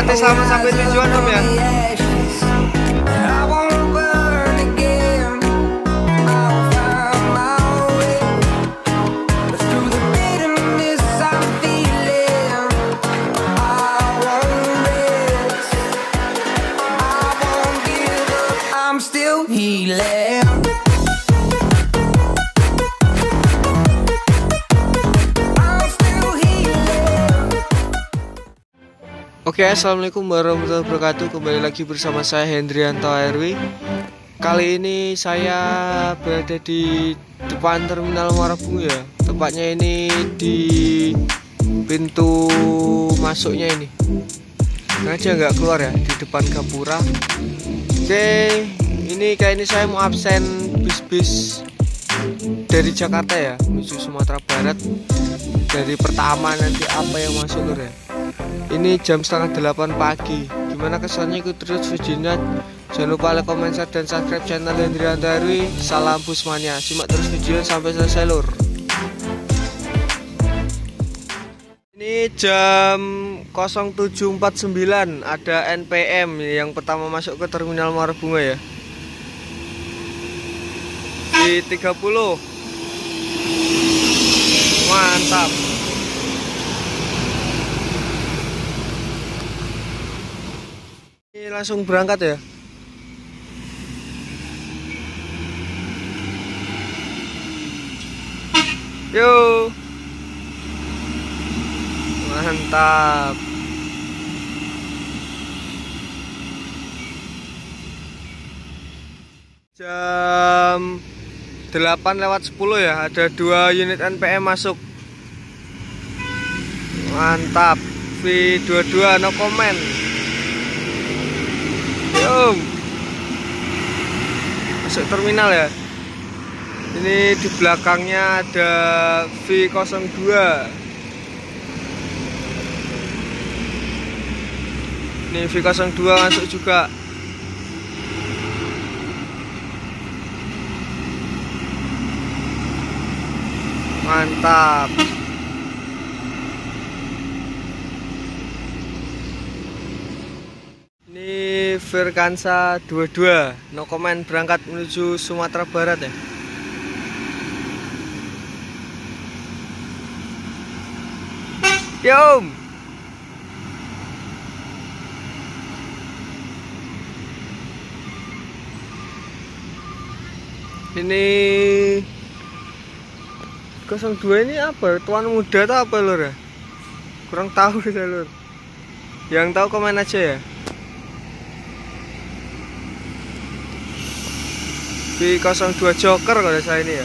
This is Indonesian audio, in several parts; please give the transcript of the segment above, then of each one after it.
Berarti sama sampai tujuan Om ya. Oke, assalamualaikum warahmatullahi wabarakatuh. Kembali lagi bersama saya Hendrianto ARW. Kali ini saya berada di depan Terminal Muara Bungu ya. Tepatnya ini di pintu masuknya ini. Sengaja nggak keluar ya, di depan Gapura. Oke, ini kayak ini saya mau absen bis-bis dari Jakarta ya menuju Sumatera Barat. Dari pertama nanti apa yang masuk lur ya. Ini jam 7:30 pagi. Gimana kesannya, ikut terus videonya. Jangan lupa like, comment, share, dan subscribe channel Hendrianto ARW. Salam Busmania. Simak terus videonya sampai selesai lur. Ini jam 07.49 ada NPM yang pertama masuk ke Terminal Muara Bungu ya. Di 30. Mantap. Ini langsung berangkat ya. Yo. Mantap. Jam 8:10 ya, ada 2 unit NPM masuk. Mantap. V22 no comment. Yo. Masuk terminal ya. Ini di belakangnya ada V02. Ini V02 masuk juga. Mantap. Ini Virkansa 22 no comment berangkat menuju Sumatera Barat ya. Yo. Ini 02 ini apa? Tuan muda atau apa lur ya? Kurang tahu saya lur. Yang tahu komen aja ya. V02 Joker kalau saya ini ya.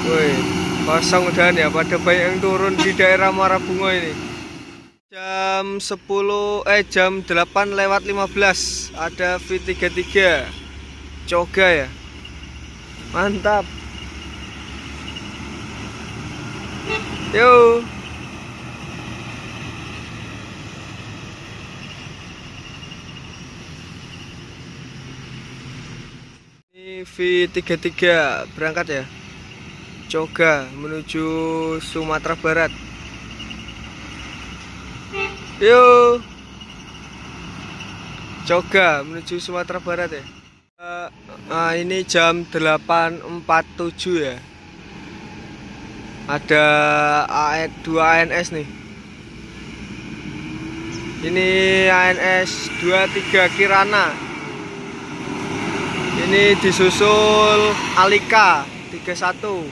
Woi, kosong udah ya, pada banyak yang turun di daerah Muara Bungu ini. Jam 8:15 ada V33 Coga ya. Mantap. Yo. Ini V33 berangkat ya. Coga menuju Sumatera Barat. Yo. Coga menuju Sumatera Barat ya. Ini jam 8.47 ya. Ada 2 ANS nih. Ini ANS 23 Kirana. Ini disusul Alika 31.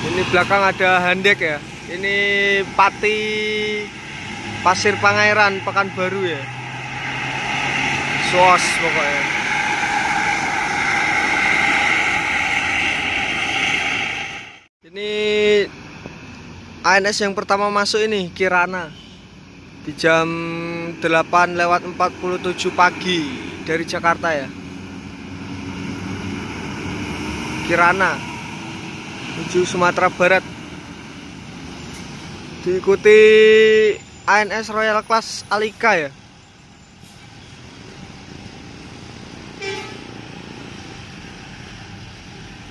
Ini belakang ada Handek ya. Ini Pati Pasir Pangeran Pekanbaru ya. Sos pokoknya. Ini ANS yang pertama masuk ini Kirana di jam 8:47 pagi dari Jakarta ya. Kirana menuju Sumatera Barat. Diikuti ANS Royal Class Alika ya.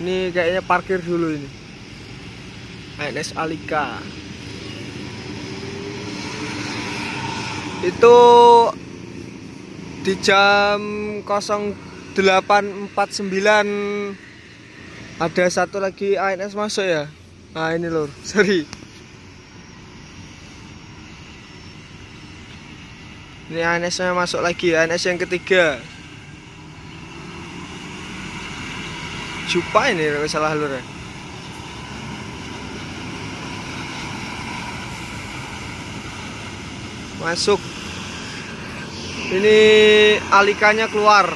Ini kayaknya parkir dulu ini. ANS Alika. Itu di jam 08.49 ada satu lagi ANS masuk ya. Nah ini lur, sorry. Ini ANS-nya masuk lagi, ANS yang ketiga. Jupa ini kalau salah lur ya. Masuk. Ini alikannya keluar.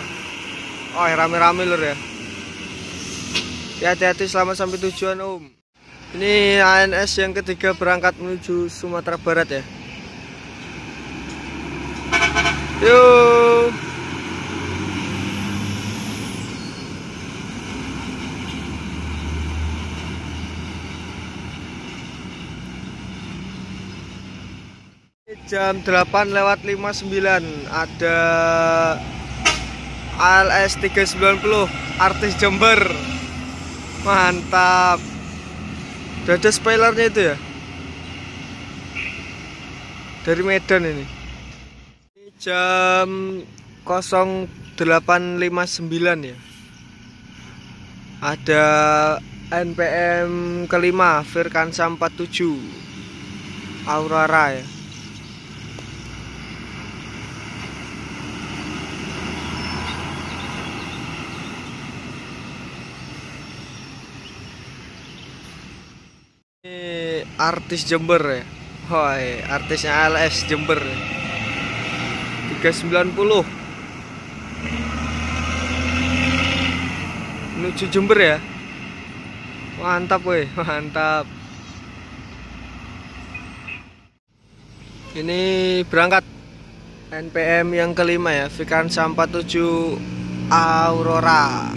Oh rame-rame lur ya. Hati-hati, selamat sampai tujuan om. Ini ANS yang ketiga berangkat menuju Sumatera Barat ya. Yuk. Jam 8:59 ada ALS 390 artis Jember. Mantap. Udah ada spoilernya itu ya. Dari Medan ini. Jam 08.59 ya. Ada NPM kelima Virkansa 47 Aurora ya. Ini artis Jember ya. Hoi, artisnya ALS Jember 390 menuju Jember ya. Mantap weh, mantap. Ini berangkat NPM yang kelima ya, Virkansa 47 Aurora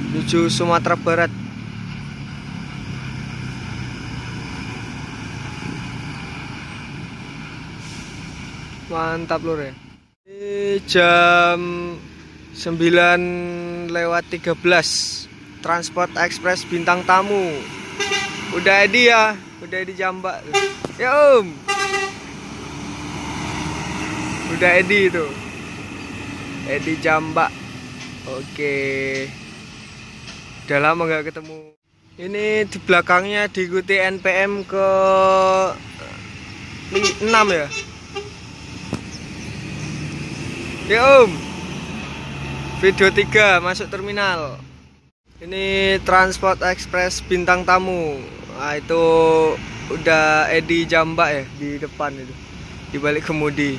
menuju Sumatera Barat. Mantap lur ya. Ini jam 9:13 Transport Express Bintang Tamu. Udah Edi ya, udah Edi Jambak. Ya om. Udah Edi itu. Edi Jambak. Oke. Udah lama nggak ketemu. Ini di belakangnya diikuti NPM ke 6 ya. Ya om. Video 3 masuk terminal. Ini Transport Express Bintang Tamu. Nah itu udah Edi Jambak ya di depan itu, di balik kemudi.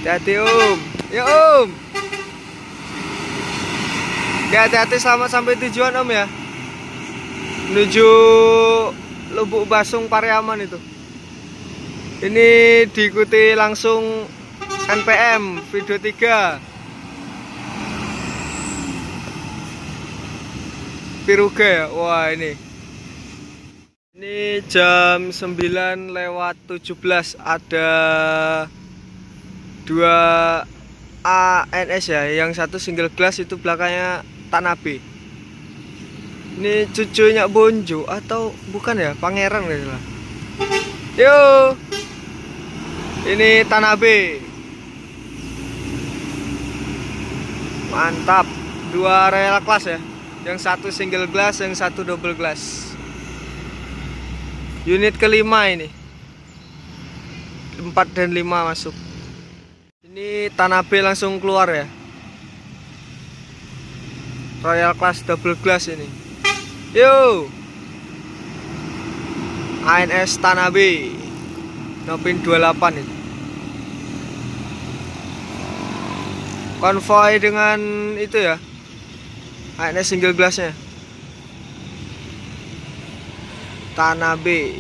Hati-hati om. Ya om. Hati-hati, selamat sampai tujuan om ya. Menuju Lubuk Basung Pariaman itu. Ini diikuti langsung NPM video 3 Piruga ya. Wah ini jam 9:17 ada 2 ANS ya. Yang satu single glass itu belakangnya Tanabe. Ini cucunya Bonjo atau bukan ya, Pangeran gitu lah. Yo, ini Tanabe. Mantap, 2 rel kelas ya. Yang satu single glass, yang satu double glass. Unit kelima ini. 4 dan 5 masuk. Ini Tanabe langsung keluar ya. Royal Class double glass ini. Yo. ANS Tanabe. Nopin 28 itu. Konvoy dengan itu ya, ANS single glassnya Tanabe.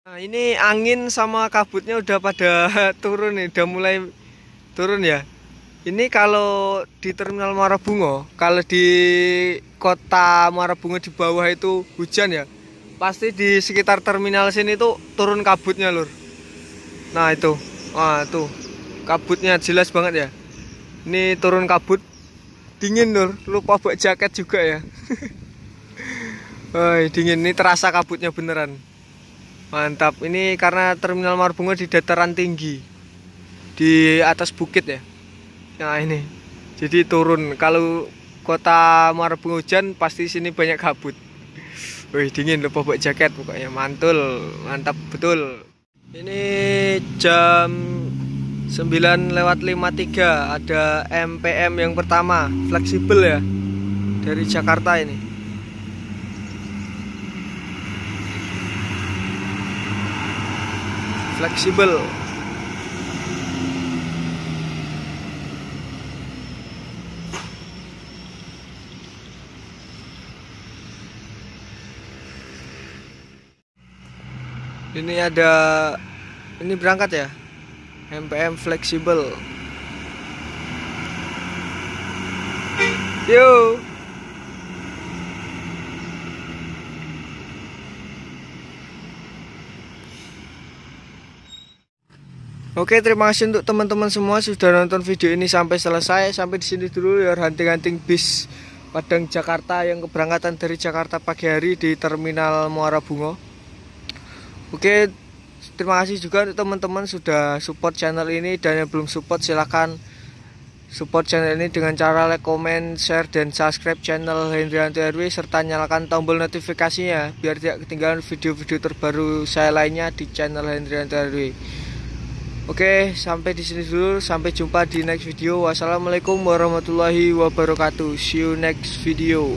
Nah ini angin sama kabutnya udah pada turun nih, udah mulai turun ya. Ini kalau di Terminal Muara Bungo, kalau di kota Muara Bungo di bawah itu hujan ya, pasti di sekitar terminal sini tuh turun kabutnya lur. Nah itu, wah tuh kabutnya jelas banget ya. Ini turun kabut, dingin lur, lupa bawa jaket juga ya. Dingin, ini terasa kabutnya beneran. Mantap. Ini karena Terminal Muara Bungo di dataran tinggi, di atas bukit ya. Nah ini, jadi turun. Kalau kota Muara Bungo hujan, pasti sini banyak kabut. Wih, dingin, lupa bawa jaket pokoknya. Mantul, mantap betul. Ini jam 9:53, ada MPM yang pertama, fleksibel ya, dari Jakarta ini. Fleksibel. Ini berangkat ya, MPM fleksibel. Yo. Oke, terima kasih untuk teman-teman semua sudah nonton video ini sampai selesai. Sampai di sini dulu ya, hunting-hunting bis Padang Jakarta yang keberangkatan dari Jakarta pagi hari di Terminal Muara Bungo. Oke, terima kasih juga untuk teman-teman sudah support channel ini, dan yang belum support silahkan support channel ini dengan cara like, comment, share, dan subscribe channel Hendrianto RW serta nyalakan tombol notifikasinya biar tidak ketinggalan video-video terbaru saya lainnya di channel Hendrianto RW. Oke, sampai di sini dulu. Sampai jumpa di next video. Wassalamualaikum warahmatullahi wabarakatuh. See you next video.